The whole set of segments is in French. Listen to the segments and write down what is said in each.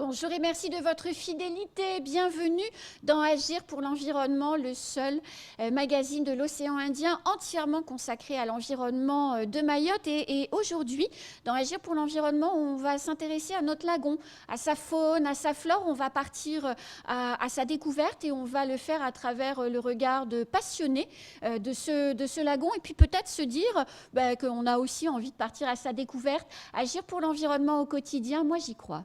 Bonjour et merci de votre fidélité. Bienvenue dans Agir pour l'environnement, le seul magazine de l'océan Indien entièrement consacré à l'environnement de Mayotte. Et aujourd'hui, dans Agir pour l'environnement, on va s'intéresser à notre lagon, à sa faune, à sa flore. On va partir à sa découverte et on va le faire à travers le regard de passionnés de ce lagon. Et puis peut-être se dire qu'on a aussi envie de partir à sa découverte. Agir pour l'environnement au quotidien, moi j'y crois.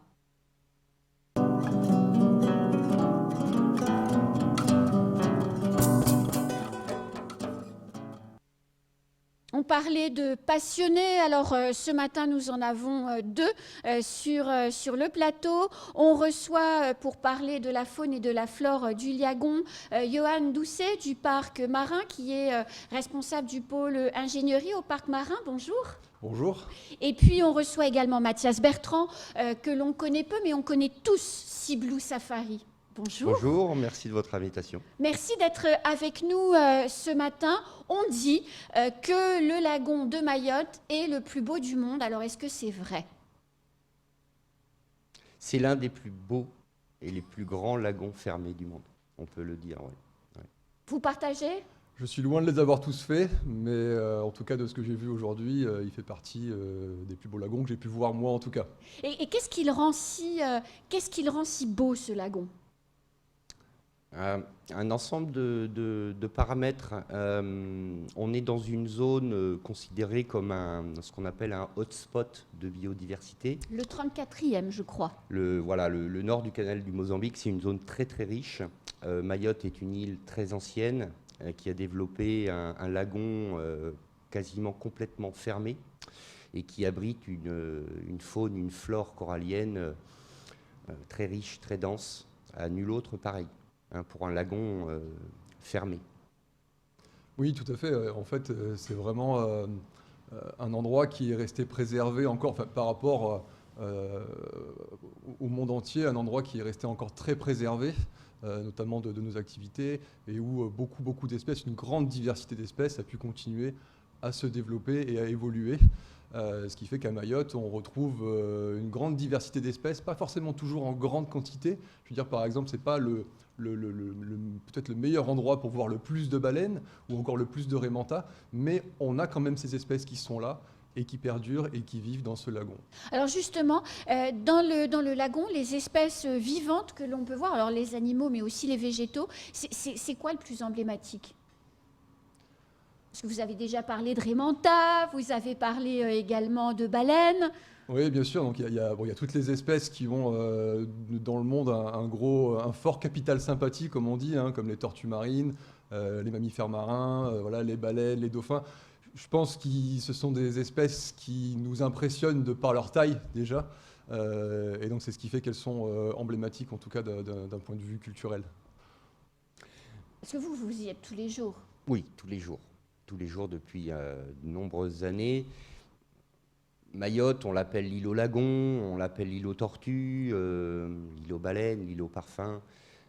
On parlait de passionnés, alors ce matin nous en avons deux sur le plateau. On reçoit pour parler de la faune et de la flore du lagon Johan Doucet du parc marin qui est responsable du pôle ingénierie au parc marin. Bonjour. Bonjour. Et puis on reçoit également Mathias Bertrand que l'on connaît peu mais on connaît tous Sea Blue Safari. Bonjour. Bonjour, merci de votre invitation. Merci d'être avec nous ce matin. On dit que le lagon de Mayotte est le plus beau du monde. Alors, est-ce que c'est vrai? C'est l'un des plus beaux et les plus grands lagons fermés du monde, on peut le dire. Ouais. Ouais. Vous partagez? Je suis loin de les avoir tous faits, mais en tout cas de ce que j'ai vu aujourd'hui, il fait partie des plus beaux lagons que j'ai pu voir moi en tout cas. Et qu'est-ce qui le rend si beau ce lagon? Un ensemble de paramètres. On est dans une zone considérée comme ce qu'on appelle un hotspot de biodiversité. Le 34e, je crois. Le nord du canal du Mozambique, c'est une zone très très riche. Mayotte est une île très ancienne qui a développé un lagon quasiment complètement fermé et qui abrite une faune, une flore corallienne très riche, très dense, à nul autre pareil. Pour un lagon fermé. Oui, tout à fait. En fait, c'est vraiment un endroit qui est resté préservé encore par rapport au monde entier, un endroit qui est resté encore très préservé, notamment de nos activités, et où beaucoup d'espèces, une grande diversité d'espèces a pu continuer à se développer et à évoluer. Ce qui fait qu'à Mayotte, on retrouve une grande diversité d'espèces, pas forcément toujours en grande quantité. Je veux dire, par exemple, c'est pas peut-être le meilleur endroit pour voir le plus de baleines ou encore le plus de raimentas, mais on a quand même ces espèces qui sont là et qui perdurent et qui vivent dans ce lagon. Alors justement, dans le lagon, les espèces vivantes que l'on peut voir, alors les animaux mais aussi les végétaux, c'est quoi le plus emblématique? Parce que vous avez déjà parlé de raimentas, vous avez parlé également de baleines. Oui, bien sûr. Donc il y a toutes les espèces qui ont dans le monde un fort capital sympathie, comme on dit, comme les tortues marines, les mammifères marins, les baleines, les dauphins. Je pense que ce sont des espèces qui nous impressionnent de par leur taille déjà. Et donc c'est ce qui fait qu'elles sont emblématiques, en tout cas d'un point de vue culturel. Est-ce que vous y êtes tous les jours? Oui, tous les jours. Tous les jours depuis de nombreuses années. Mayotte, on l'appelle l'île aux lagons, on l'appelle l'île aux tortues, l'île aux baleines, l'île aux parfums.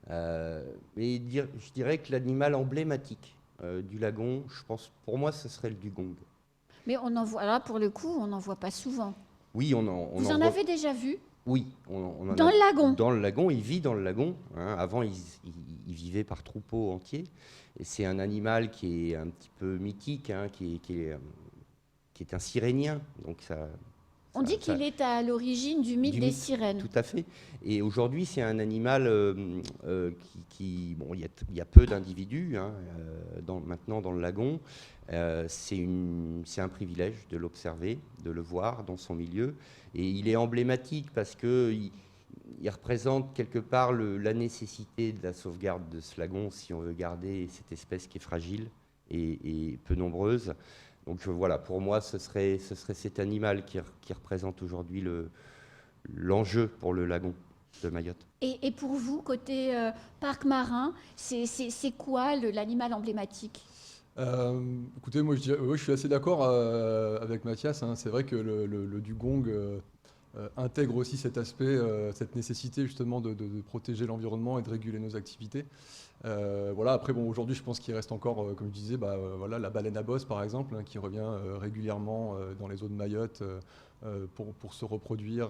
Mais je dirais que l'animal emblématique du lagon, je pense, pour moi, ce serait le dugong. Mais on en voit, là, pour le coup, on n'en voit pas souvent. Oui, Vous en avez déjà vu? Oui. Dans le lagon? Dans le lagon, il vit dans le lagon. Avant, il vivait par troupeaux entiers. Et c'est un animal qui est un petit peu mythique, qui est un sirénien. Donc on dit qu'il est à l'origine du mythe des sirènes. Tout à fait. Et aujourd'hui, c'est un animal bon, il y a peu d'individus maintenant dans le lagon. C'est un privilège de l'observer, de le voir dans son milieu. Et il est emblématique parce qu'il représente quelque part la nécessité de la sauvegarde de ce lagon si on veut garder cette espèce qui est fragile et peu nombreuse. Donc voilà, pour moi, ce serait cet animal qui représente aujourd'hui l'enjeu pour le lagon de Mayotte. Et pour vous, côté parc marin, c'est quoi l'animal emblématique? Écoutez, moi je suis assez d'accord avec Mathias. C'est vrai que le dugong intègre aussi cet aspect, cette nécessité justement de protéger l'environnement et de réguler nos activités. Voilà, après, bon, aujourd'hui, je pense qu'il reste encore, comme je disais, voilà, la baleine à bosse, par exemple, hein, qui revient régulièrement dans les eaux de Mayotte pour se reproduire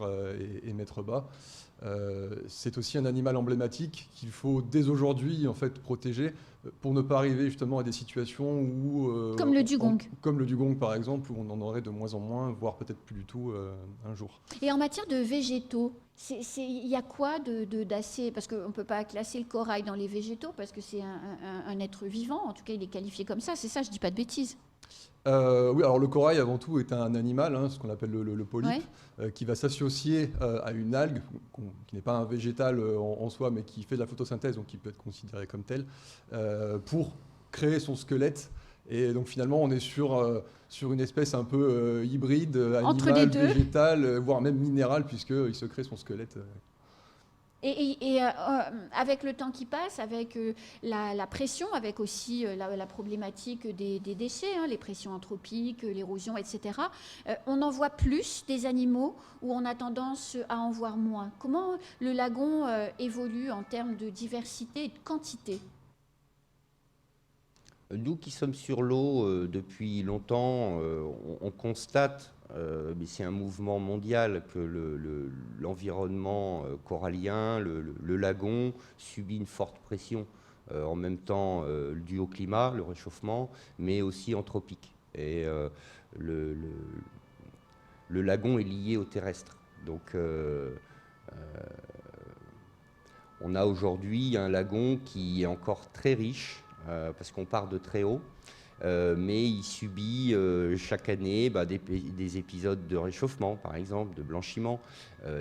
et mettre bas. C'est aussi un animal emblématique qu'il faut dès aujourd'hui en fait protéger pour ne pas arriver justement à des situations où Comme le dugong. comme le dugong par exemple, où on en aurait de moins en moins, voire peut-être plus du tout un jour. Et en matière de végétaux, il y a quoi d'assez... Parce qu'on ne peut pas classer le corail dans les végétaux, parce que c'est un être vivant, en tout cas il est qualifié comme ça, c'est ça, je ne dis pas de bêtises. Oui, alors le corail avant tout est un animal, hein, ce qu'on appelle le polype, Ouais. qui va s'associer à une algue, qui n'est pas un végétal en soi, mais qui fait de la photosynthèse, donc qui peut être considéré comme tel, pour créer son squelette. Et donc finalement, on est sur une espèce un peu hybride, Entre les animale, deux. végétale, voire même minérale, puisqu'il se crée son squelette. Et avec le temps qui passe, avec la pression, avec aussi la problématique des déchets, hein, les pressions anthropiques, l'érosion, etc., on en voit plus des animaux ou on a tendance à en voir moins. Comment le lagon évolue en termes de diversité et de quantité? Nous qui sommes sur l'eau depuis longtemps, on constate, mais c'est un mouvement mondial, que l'environnement corallien, le lagon, subit une forte pression, en même temps due au climat, le réchauffement, mais aussi anthropique. Et le, le- le lagon est lié au terrestre. Donc on a aujourd'hui un lagon qui est encore très riche, parce qu'on part de très haut, mais il subit chaque année des épisodes de réchauffement, par exemple, de blanchiment.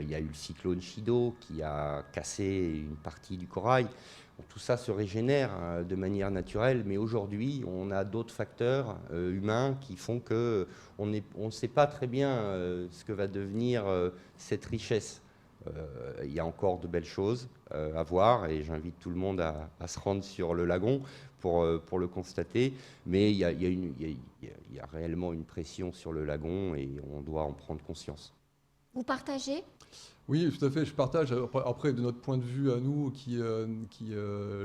Il y a eu le cyclone Chido qui a cassé une partie du corail. Bon, tout ça se régénère de manière naturelle, mais aujourd'hui, on a d'autres facteurs humains qui font qu'on ne sait pas très bien ce que va devenir cette richesse. Il y a encore de belles choses à voir et j'invite tout le monde à se rendre sur le lagon pour le constater. Mais il y a réellement une pression sur le lagon et on doit en prendre conscience. Vous partagez? Oui, tout à fait, je partage. Après, de notre point de vue à nous, qui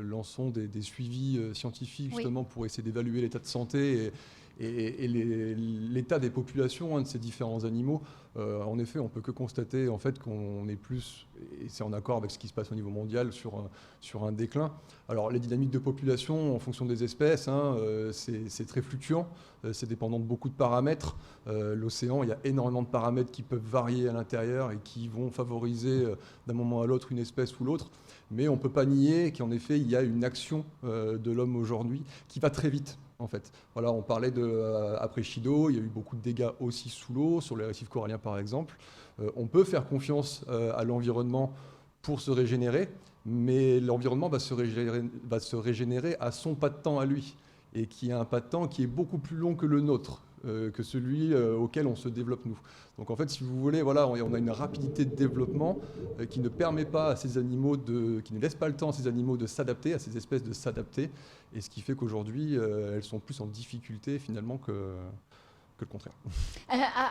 lançons des suivis scientifiques Oui. justement pour essayer d'évaluer l'état de santé et l'état des populations, hein, de ces différents animaux, en effet, on peut que constater en fait qu'on est plus, et c'est en accord avec ce qui se passe au niveau mondial, sur un déclin. Alors, les dynamiques de population en fonction des espèces, hein, c'est très fluctuant, c'est dépendant de beaucoup de paramètres. L'océan, il y a énormément de paramètres qui peuvent varier à l'intérieur et qui vont favoriser d'un moment à l'autre une espèce ou l'autre. Mais on ne peut pas nier qu'en effet, il y a une action de l'homme aujourd'hui qui va très vite. En fait, voilà, on parlait après Chido, il y a eu beaucoup de dégâts aussi sous l'eau, sur les récifs coralliens par exemple. On peut faire confiance à l'environnement pour se régénérer, mais l'environnement va se régénérer à son pas de temps à lui, et qui a un pas de temps qui est beaucoup plus long que le nôtre, que celui auquel on se développe nous. Donc en fait, si vous voulez, voilà, on a une rapidité de développement qui ne permet pas à ces animaux qui ne laisse pas le temps à ces animaux de s'adapter, à ces espèces de s'adapter, et ce qui fait qu'aujourd'hui, elles sont plus en difficulté finalement que le contraire.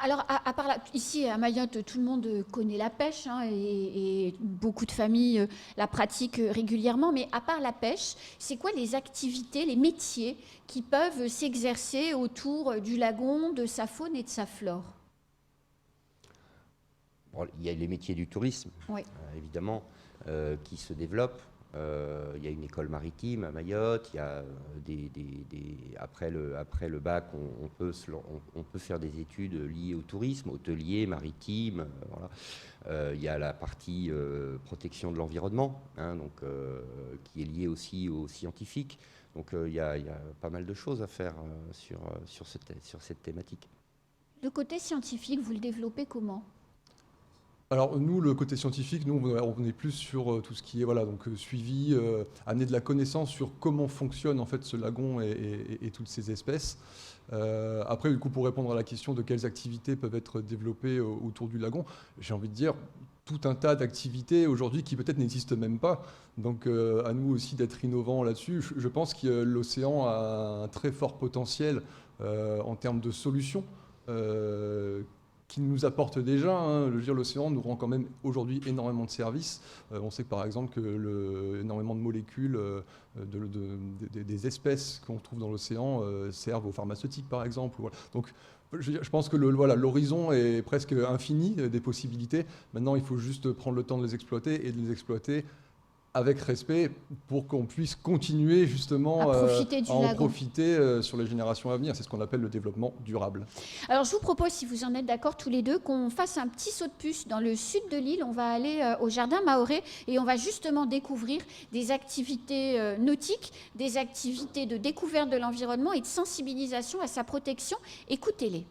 Alors, à part ici à Mayotte, tout le monde connaît la pêche, hein, et beaucoup de familles la pratiquent régulièrement. Mais à part la pêche, c'est quoi les activités, les métiers qui peuvent s'exercer autour du lagon, de sa faune et de sa flore? Bon, il y a les métiers du tourisme, Oui. évidemment, qui se développent. Il y a une école maritime à Mayotte. Il y a après le bac, on peut faire des études liées au tourisme, hôtelier, maritime. Voilà. Il y a la partie protection de l'environnement, hein, donc, qui est liée aussi aux scientifiques. Donc il y a pas mal de choses à faire sur cette thématique. Le côté scientifique, vous le développez comment? Alors nous, le côté scientifique, nous, on est plus sur tout ce qui est voilà, donc, suivi, amener de la connaissance sur comment fonctionne en fait ce lagon et toutes ces espèces. Après, du coup, pour répondre à la question de quelles activités peuvent être développées autour du lagon, j'ai envie de dire tout un tas d'activités aujourd'hui qui peut-être n'existent même pas. Donc à nous aussi d'être innovants là-dessus. Je pense que l'océan a un très fort potentiel en termes de solutions. qui nous apporte déjà. Hein. Je veux dire, l'océan nous rend quand même aujourd'hui énormément de services. On sait par exemple que énormément de molécules des espèces qu'on trouve dans l'océan servent aux pharmaceutiques, par exemple. Voilà. Donc, je pense que l'horizon est presque infini des possibilités. Maintenant, il faut juste prendre le temps de les exploiter et de les exploiter avec respect pour qu'on puisse continuer justement à profiter du à en lagon. profiter sur les générations à venir. C'est ce qu'on appelle le développement durable. Alors je vous propose, si vous en êtes d'accord tous les deux, qu'on fasse un petit saut de puce dans le sud de l'île. On va aller au jardin Mahorais et on va justement découvrir des activités nautiques, des activités de découverte de l'environnement et de sensibilisation à sa protection. Écoutez-les.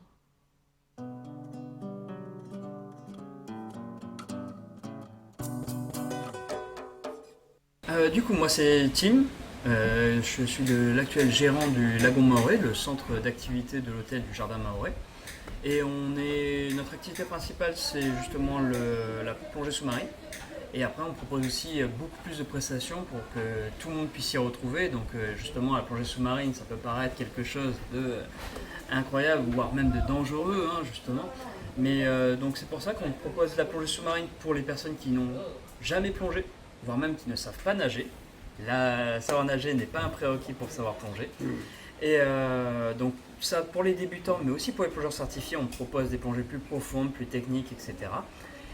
Du coup, moi c'est Tim. Je suis l'actuel gérant du Lagon Mahorais, le centre d'activité de l'hôtel du Jardin Mahorais. Et notre activité principale, c'est justement la plongée sous-marine. Et après, on propose aussi beaucoup plus de prestations pour que tout le monde puisse s'y retrouver. Donc, justement, la plongée sous-marine, ça peut paraître quelque chose de incroyable, voire même de dangereux, hein, justement. Mais donc, c'est pour ça qu'on propose la plongée sous-marine pour les personnes qui n'ont jamais plongé, voire même qui ne savent pas nager. Savoir nager n'est pas un prérequis pour savoir plonger. Et donc ça pour les débutants, mais aussi pour les plongeurs certifiés, on propose des plongées plus profondes, plus techniques, etc.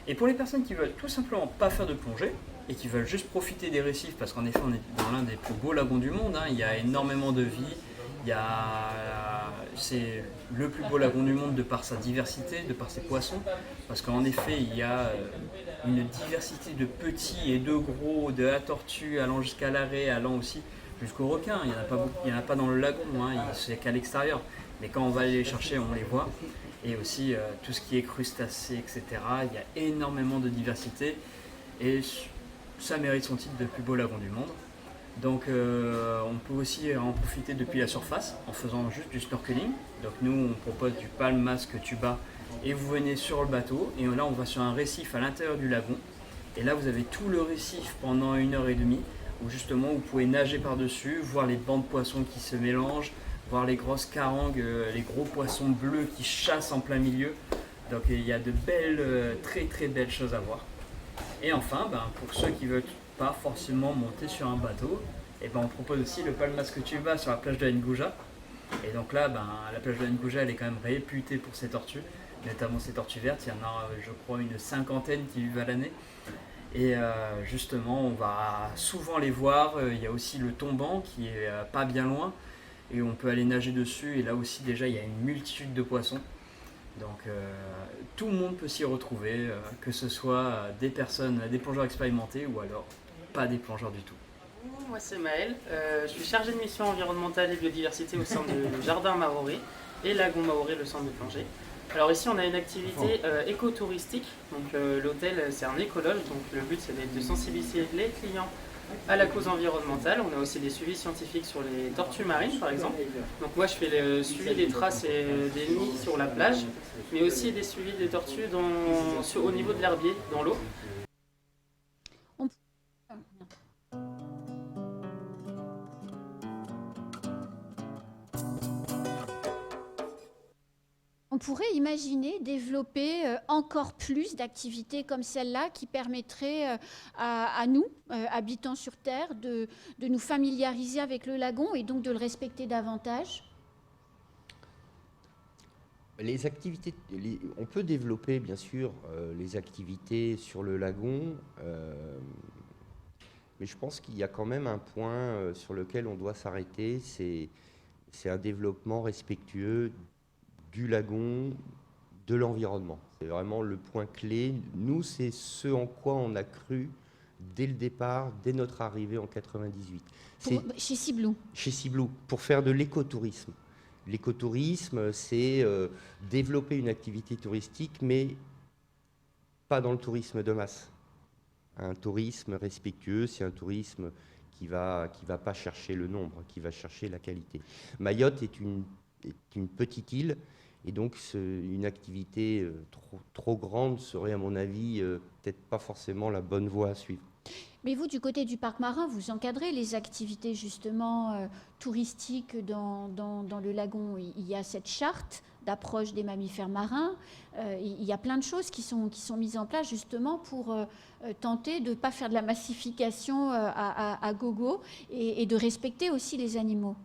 Et pour les personnes qui veulent tout simplement pas faire de plongée et qui veulent juste profiter des récifs, parce qu'en effet on est dans l'un des plus beaux lagons du monde, hein, il y a énormément de vie, c'est le plus beau lagon du monde de par sa diversité, de par ses poissons, parce qu'en effet il y a une diversité de petits et de gros, de la tortue allant jusqu'à l'arrêt, allant aussi jusqu'au requin. Il n'y en a pas beaucoup, il n'y en a pas dans le lagon, hein, c'est qu'à l'extérieur. Mais quand on va aller les chercher, on les voit. Et aussi tout ce qui est crustacés, etc. Il y a énormément de diversité et ça mérite son titre de plus beau lagon du monde. Donc on peut aussi en profiter depuis la surface en faisant juste du snorkeling. Donc nous on propose du palme, masque, tuba et vous venez sur le bateau et là on va sur un récif à l'intérieur du lagon. Et là vous avez tout le récif pendant 1h30 où justement vous pouvez nager par-dessus, voir les bancs de poissons qui se mélangent, voir les grosses carangues, les gros poissons bleus qui chassent en plein milieu. Donc il y a de belles, très très belles choses à voir. Et enfin, pour ceux qui ne veulent pas forcément monter sur un bateau, on propose aussi le palme masque tuba sur la plage de Ngouja. Et donc là, la plage de Ngouja, elle est quand même réputée pour ses tortues, notamment ces tortues vertes. Il y en a, je crois, une cinquantaine qui vivent à l'année. Et justement, on va souvent les voir. Il y a aussi le tombant qui est pas bien loin. Et on peut aller nager dessus. Et là aussi, déjà, il y a une multitude de poissons. Donc tout le monde peut s'y retrouver, que ce soit des personnes, des plongeurs expérimentés ou alors pas des plongeurs du tout. Moi c'est Maël, je suis chargé de mission environnementale et biodiversité au sein du Jardin Mahorais et Lagon Mahorais, le centre de plongée. Alors ici on a une activité écotouristique, donc l'hôtel c'est un écologe, donc le but c'est de sensibiliser les clients à la cause environnementale. On a aussi des suivis scientifiques sur les tortues marines par exemple. Donc moi je fais le suivi des traces et des nids sur la plage, mais aussi des suivis des tortues au niveau de l'herbier, dans l'eau. On pourrait imaginer développer encore plus d'activités comme celle-là qui permettraient à nous, habitants sur Terre, de nous familiariser avec le lagon et donc de le respecter davantage. Les activités, on peut développer bien sûr les activités sur le lagon, mais je pense qu'il y a quand même un point sur lequel on doit s'arrêter, c'est un développement respectueux du lagon, de l'environnement. C'est vraiment le point clé. Nous, c'est ce en quoi on a cru dès le départ, dès notre arrivée en 98. Chez Ciblou. Chez Ciblou, pour faire de l'écotourisme. L'écotourisme, c'est développer une activité touristique, mais pas dans le tourisme de masse. Un tourisme respectueux, c'est un tourisme qui va pas chercher le nombre, qui va chercher la qualité. Mayotte est une petite île, et donc une activité trop grande serait, à mon avis, peut-être pas forcément la bonne voie à suivre. Mais vous, du côté du parc marin, vous encadrez les activités justement touristiques dans le lagon. Il y a cette charte d'approche des mammifères marins. Il y a plein de choses qui sont mises en place justement pour tenter de ne pas faire de la massification à gogo et de respecter aussi les animaux.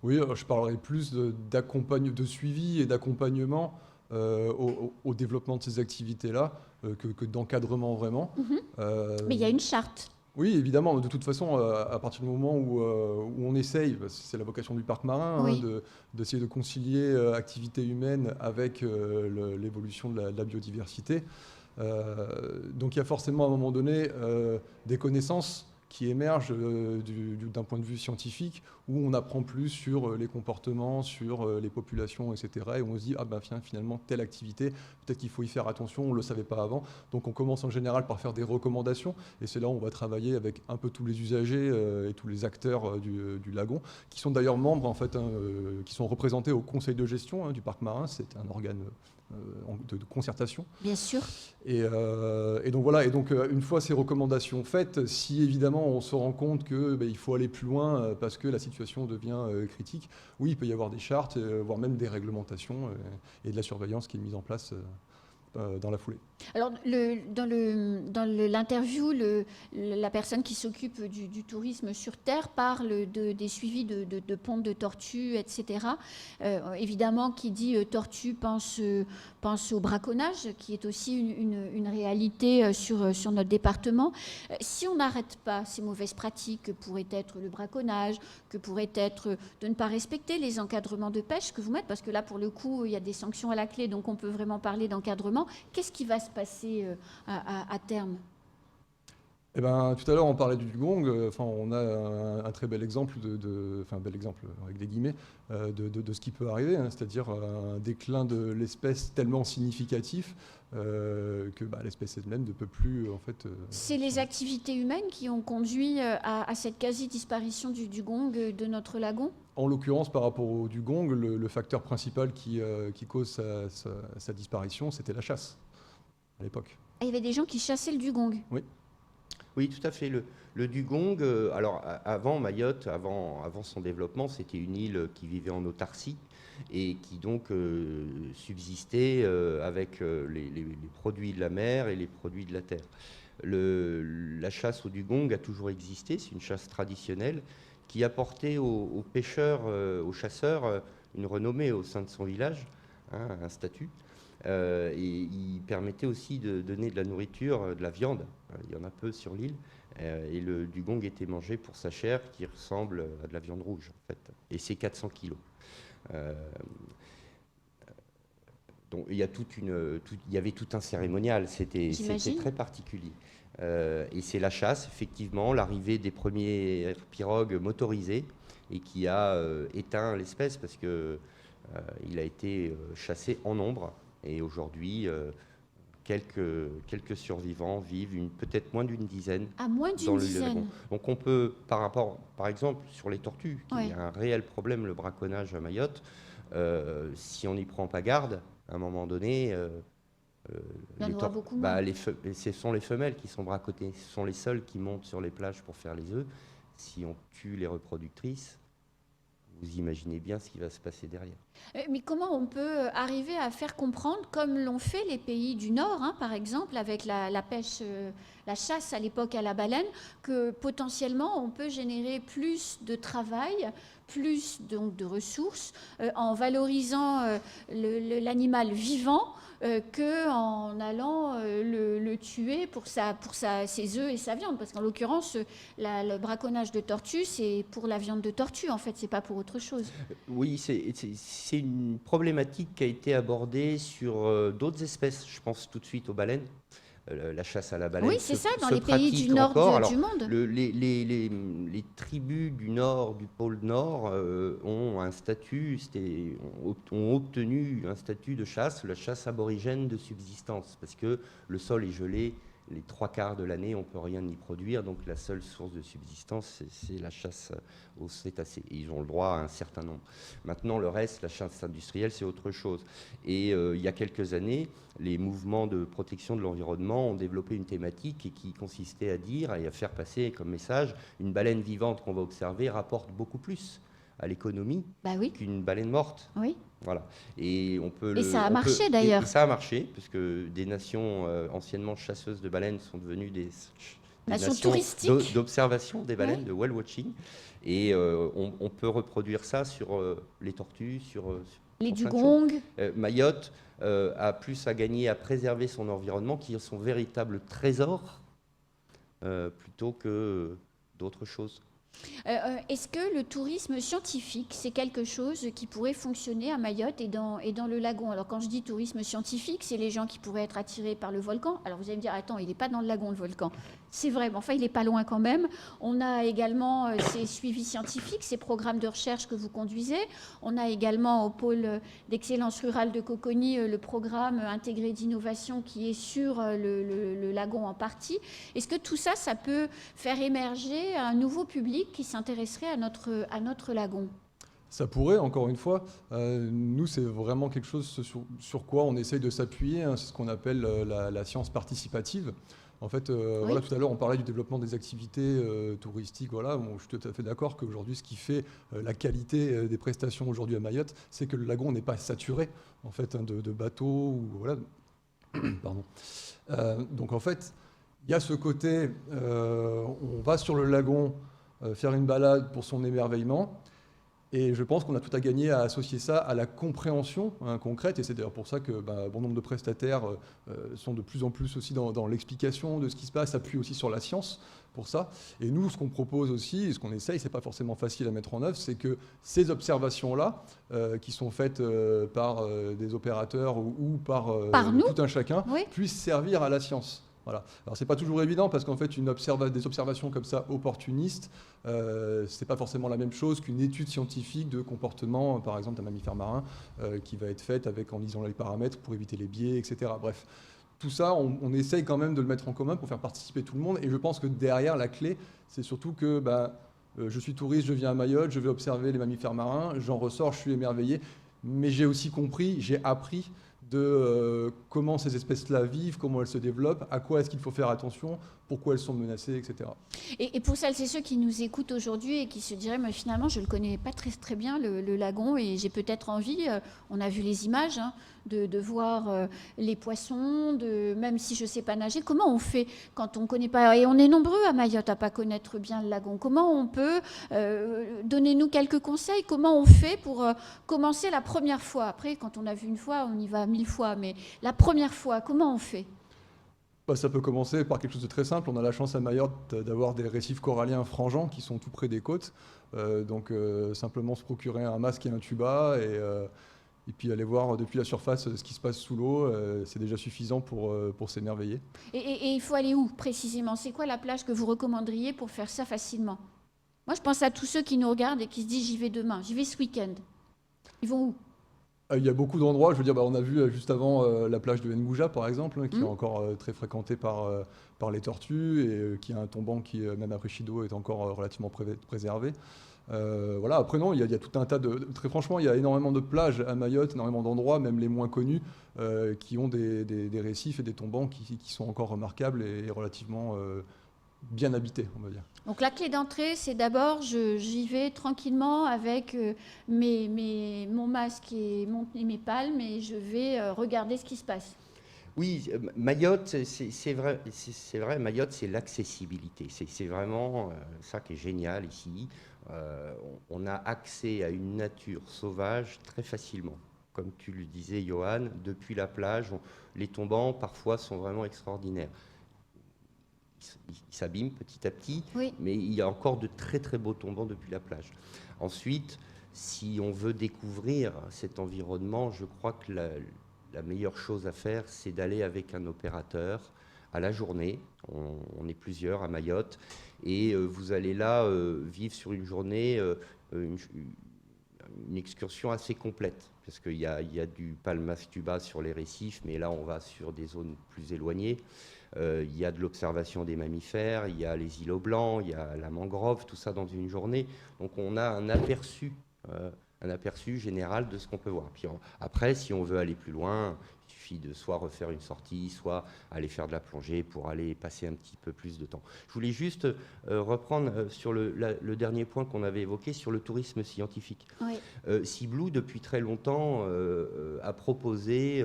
Oui, je parlerai plus de suivi et d'accompagnement au développement de ces activités-là que d'encadrement vraiment. Mais il y a une charte. Oui, évidemment. De toute façon, à partir du moment où on essaye, parce que c'est la vocation du parc marin, Oui. d'essayer de concilier activité humaine avec l'évolution de la biodiversité. Donc il y a forcément à un moment donné des connaissances qui émergent d'un point de vue scientifique, où on apprend plus sur les comportements, sur les populations, etc. Et on se dit, ah ben finalement, telle activité, peut-être qu'il faut y faire attention, on ne le savait pas avant. Donc on commence en général par faire des recommandations, et c'est là où on va travailler avec un peu tous les usagers et tous les acteurs du lagon, qui sont d'ailleurs membres, en fait, qui sont représentés au conseil de gestion du parc marin. C'est un organe de concertation. Bien sûr. Et donc voilà, et donc une fois ces recommandations faites, si évidemment on se rend compte qu'il faut aller plus loin parce que la situation devient critique, oui, il peut y avoir des chartes, voire même des réglementations et de la surveillance qui est mise en place dans la foulée. Alors, dans l'interview, la personne qui s'occupe du tourisme sur Terre parle des suivis de pontes de tortues, etc. Évidemment, qui dit tortue pense au braconnage, qui est aussi une réalité sur notre département. Si on n'arrête pas ces mauvaises pratiques, que pourrait être le braconnage, que pourrait être de ne pas respecter les encadrements de pêche que vous mettez, parce que là, pour le coup, il y a des sanctions à la clé, donc on peut vraiment parler d'encadrement. Qu'est-ce qui va se passer à terme? Eh ben, tout à l'heure, on parlait du dugong. On a un très bel exemple, enfin, bel exemple avec des guillemets, de ce qui peut arriver, hein, c'est-à-dire un déclin de l'espèce tellement significatif que l'espèce elle-même ne peut plus, en fait. C'est les activités humaines qui ont conduit à cette quasi-disparition du dugong de notre lagon? En l'occurrence, par rapport au dugong, le facteur principal qui cause sa disparition, c'était la chasse, à l'époque. Il y avait des gens qui chassaient le dugong. Oui, tout à fait. Le dugong, alors avant Mayotte, avant son développement, c'était une île qui vivait en autarcie et qui donc subsistait avec les produits de la mer et les produits de la terre. La chasse au dugong a toujours existé, c'est une chasse traditionnelle qui apportait aux pêcheurs, aux chasseurs, une renommée au sein de son village, hein, un statut. Et il permettait aussi de donner de la nourriture, de la viande. Il y en a peu sur l'île. Et le dugong était mangé pour sa chair qui ressemble à de la viande rouge, en fait. Et c'est 400 kilos. Donc il y avait tout un cérémonial. C'était très particulier. Et c'est la chasse, effectivement, l'arrivée des premières pirogues motorisées et qui a éteint l'espèce parce que il a été chassé en nombre. Et aujourd'hui, quelques survivants vivent peut-être moins d'une dizaine. À moins d'une dizaine. Donc on peut, par exemple, sur les tortues, qui est un réel problème, le braconnage à Mayotte, si on n'y prend pas garde, à un moment donné, ce sont les femelles qui sont bracotées. Ce sont les seules qui montent sur les plages pour faire les œufs. Si on tue les reproductrices, vous imaginez bien ce qui va se passer derrière. Mais comment on peut arriver à faire comprendre, comme l'ont fait les pays du Nord, hein, par exemple, avec la pêche, la chasse à l'époque à la baleine, que potentiellement on peut générer plus de travail, plus donc de ressources, en valorisant l'animal vivant, qu'en allant le tuer pour ses œufs et sa viande. Parce qu'en l'occurrence, le braconnage de tortue, c'est pour la viande de tortue, en fait, c'est pas pour autre chose. Oui, c'est une problématique qui a été abordée sur d'autres espèces. Je pense tout de suite aux baleines. La chasse à la baleine. Oui, c'est ça, dans les pays du nord du monde. Les tribus du nord, du pôle nord, ont un statut, ont obtenu un statut de chasse, la chasse aborigène de subsistance, parce que le sol est gelé les 3/4 de l'année, on ne peut rien y produire. Donc la seule source de subsistance, c'est la chasse aux cétacés. Et ils ont le droit à un certain nombre. Maintenant, le reste, la chasse industrielle, c'est autre chose. Et il y a quelques années, les mouvements de protection de l'environnement ont développé une thématique qui consistait à dire et à faire passer comme message, une baleine vivante qu'on va observer rapporte beaucoup plus à l'économie qu'une baleine morte. Oui. Voilà. Et ça a marché d'ailleurs. Et ça a marché, puisque des nations anciennement chasseuses de baleines sont devenues des nations touristiques d'observation des baleines, de whale watching. Et on peut reproduire ça sur les tortues, sur les plein de dugongs. Mayotte a plus à gagner à préserver son environnement, qui est son véritable trésor, plutôt que d'autres choses. Est-ce que le tourisme scientifique, c'est quelque chose qui pourrait fonctionner à Mayotte et dans le lagon? Alors quand je dis tourisme scientifique, c'est les gens qui pourraient être attirés par le volcan. Alors vous allez me dire, attends, il n'est pas dans le lagon le volcan. C'est vrai, mais enfin il n'est pas loin quand même. On a également ces suivis scientifiques, ces programmes de recherche que vous conduisez. On a également au pôle d'excellence rurale de Coconi le programme intégré d'innovation qui est sur le lagon en partie. Est-ce que tout ça, ça peut faire émerger un nouveau public qui s'intéresserait à notre lagon? Ça pourrait, encore une fois. Nous, c'est vraiment quelque chose sur quoi on essaye de s'appuyer. Hein. C'est ce qu'on appelle la science participative. En fait, voilà, tout à l'heure, on parlait du développement des activités touristiques. Voilà, bon, je suis tout à fait d'accord qu'aujourd'hui, ce qui fait la qualité des prestations aujourd'hui à Mayotte, c'est que le lagon n'est pas saturé en fait, hein, de bateaux. Ou, voilà. Pardon. Donc, en fait, il y a ce côté, on va sur le lagon faire une balade pour son émerveillement. Et je pense qu'on a tout à gagner à associer ça à la compréhension concrète. Et c'est d'ailleurs pour ça que bon nombre de prestataires sont de plus en plus aussi dans l'explication de ce qui se passe, s'appuient aussi sur la science pour ça. Et nous, ce qu'on propose aussi, et ce qu'on essaye, c'est pas forcément facile à mettre en œuvre, c'est que ces observations-là, qui sont faites par des opérateurs ou par tout un chacun, puissent servir à la science. Voilà. Alors c'est pas toujours évident parce qu'en fait des observations comme ça opportunistes, c'est pas forcément la même chose qu'une étude scientifique de comportement, par exemple d'un mammifère marin, qui va être faite en lisant les paramètres pour éviter les biais, etc. Bref, tout ça, on essaye quand même de le mettre en commun pour faire participer tout le monde. Et je pense que derrière la clé, c'est surtout que je suis touriste, je viens à Mayotte, je vais observer les mammifères marins, j'en ressors, je suis émerveillé, mais j'ai aussi compris, j'ai appris de comment ces espèces-là vivent, comment elles se développent, à quoi est-ce qu'il faut faire attention, pourquoi elles sont menacées, etc. Et pour celles et ceux qui nous écoutent aujourd'hui et qui se diraient, mais finalement, je ne le connais pas très, très bien, le lagon, et j'ai peut-être envie, on a vu les images, hein, de voir les poissons, même si je ne sais pas nager, comment on fait quand on ne connaît pas, et on est nombreux à Mayotte à ne pas connaître bien le lagon, comment on peut, donnez-nous quelques conseils, comment on fait pour commencer la première fois? Après, quand on a vu une fois, on y va 1000 fois, mais la première fois, comment on fait? Ça peut commencer par quelque chose de très simple. On a la chance à Mayotte d'avoir des récifs coralliens frangeants qui sont tout près des côtes. Donc simplement se procurer un masque et un tuba et puis aller voir depuis la surface ce qui se passe sous l'eau, c'est déjà suffisant pour s'émerveiller. Et il faut aller où précisément? C'est quoi la plage que vous recommanderiez pour faire ça facilement? Moi, je pense à tous ceux qui nous regardent et qui se disent j'y vais demain, j'y vais ce week-end. Ils vont où? Il y a beaucoup d'endroits, je veux dire, on a vu juste avant la plage de Ngouja par exemple, hein, qui est encore très fréquentée par les tortues et qui a un tombant qui, même après Chido, est encore relativement préservé. Voilà. Après non, il y a tout un tas très franchement, il y a énormément de plages à Mayotte, énormément d'endroits, même les moins connus, qui ont des récifs et des tombants qui sont encore remarquables et relativement bien habités, on va dire. Donc la clé d'entrée, c'est d'abord, j'y vais tranquillement avec mon masque et mes palmes et je vais regarder ce qui se passe. Oui, Mayotte, c'est vrai, Mayotte, c'est l'accessibilité. C'est vraiment ça qui est génial ici. On a accès à une nature sauvage très facilement. Comme tu le disais, Johan, depuis la plage, les tombants, parfois, sont vraiment extraordinaires. Ils s'abîment petit à petit, mais il y a encore de très très beaux tombants depuis la plage. Ensuite, si on veut découvrir cet environnement, je crois que la meilleure chose à faire, c'est d'aller avec un opérateur à la journée. On est plusieurs à Mayotte, et vous allez là vivre sur une journée une excursion assez complète, parce qu'il y a du palmas tuba sur les récifs, mais là on va sur des zones plus éloignées. Il y a de l'observation des mammifères, il y a les îlots blancs, il y a la mangrove, tout ça dans une journée. Donc on a un aperçu général de ce qu'on peut voir. Puis après, si on veut aller plus loin, il suffit de soit refaire une sortie, soit aller faire de la plongée pour aller passer un petit peu plus de temps. Je voulais juste reprendre sur le dernier point qu'on avait évoqué sur le tourisme scientifique. Oui. Sea Blue, depuis très longtemps, a proposé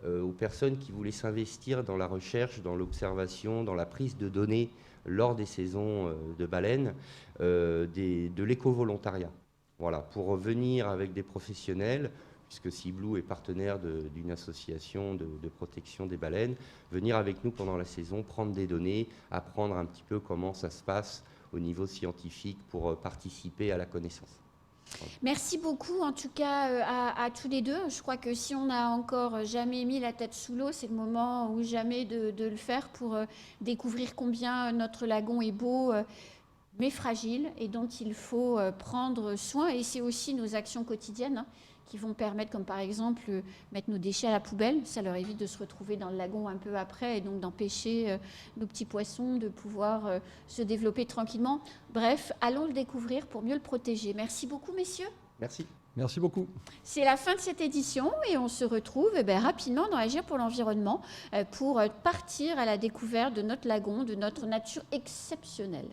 aux personnes qui voulaient s'investir dans la recherche, dans l'observation, dans la prise de données lors des saisons de baleines, de l'éco-volontariat. Voilà, pour venir avec des professionnels, puisque Sea Blue est partenaire d'une association de protection des baleines, venir avec nous pendant la saison, prendre des données, apprendre un petit peu comment ça se passe au niveau scientifique pour participer à la connaissance. Merci beaucoup en tout cas à tous les deux. Je crois que si on n'a encore jamais mis la tête sous l'eau, c'est le moment ou jamais de le faire pour découvrir combien notre lagon est beau, mais fragile et dont il faut prendre soin. Et c'est aussi nos actions quotidiennes qui vont permettre, comme par exemple mettre nos déchets à la poubelle. Ça leur évite de se retrouver dans le lagon un peu après et donc d'empêcher nos petits poissons de pouvoir se développer tranquillement. Bref, allons le découvrir pour mieux le protéger. Merci beaucoup, messieurs. Merci. Merci beaucoup. C'est la fin de cette édition et on se retrouve rapidement dans Agir pour l'environnement pour partir à la découverte de notre lagon, de notre nature exceptionnelle.